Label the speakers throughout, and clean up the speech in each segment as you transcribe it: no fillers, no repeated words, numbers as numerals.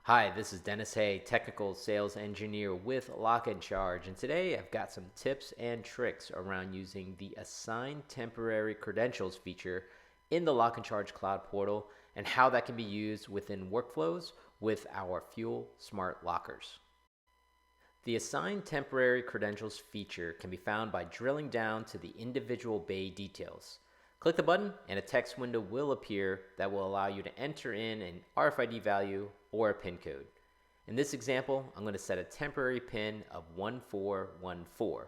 Speaker 1: Hi, this is Dennis Hay, Technical Sales Engineer with LocknCharge, and today I've got some tips and tricks around using the Assign Temporary Credentials feature in the LocknCharge Cloud portal and how that can be used within workflows with our FUYL Smart lockers. The Assign Temporary Credentials feature can be found by drilling down to the individual bay details. Click the button and a text window will appear that will allow you to enter in an RFID value or a PIN code. In this example, I'm going to set a temporary PIN of 1414.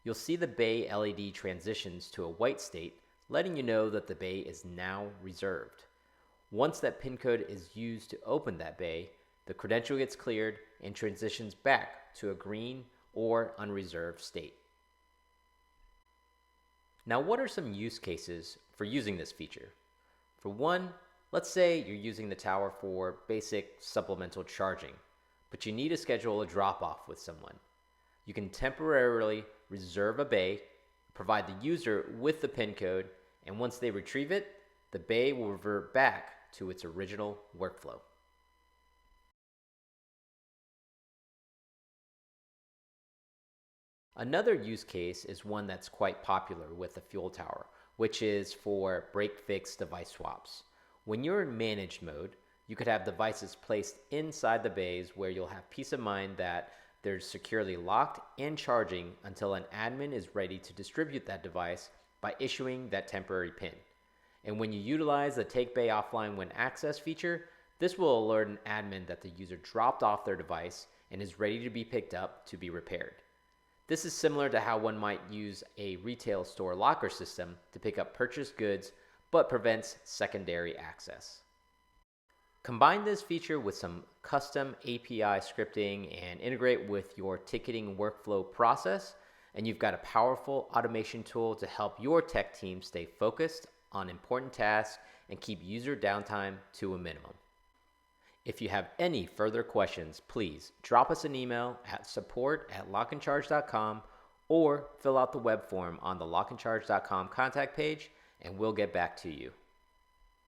Speaker 1: You'll see the bay LED transitions to a white state, letting you know that the bay is now reserved. Once that PIN code is used to open that bay, the credential gets cleared and transitions back to a green or unreserved state. Now, what are some use cases for using this feature? For one, let's say you're using the tower for basic supplemental charging, but you need to schedule a drop-off with someone. You can temporarily reserve a bay, provide the user with the PIN code, and once they retrieve it, the bay will revert back to its original workflow. Another use case is one that's quite popular with the FUYL Tower, which is for break-fix device swaps. When you're in managed mode, you could have devices placed inside the bays where you'll have peace of mind that they're securely locked and charging until an admin is ready to distribute that device by issuing that temporary PIN. And when you utilize the Take Bay Offline When Access feature, this will alert an admin that the user dropped off their device and is ready to be picked up to be repaired. This is similar to how one might use a retail store locker system to pick up purchased goods, but prevents secondary access. Combine this feature with some custom API scripting and integrate with your ticketing workflow process, and you've got a powerful automation tool to help your tech team stay focused on important tasks and keep user downtime to a minimum. If you have any further questions, please drop us an email at support@LocknCharge.com or fill out the web form on the LocknCharge.com contact page, and we'll get back to you.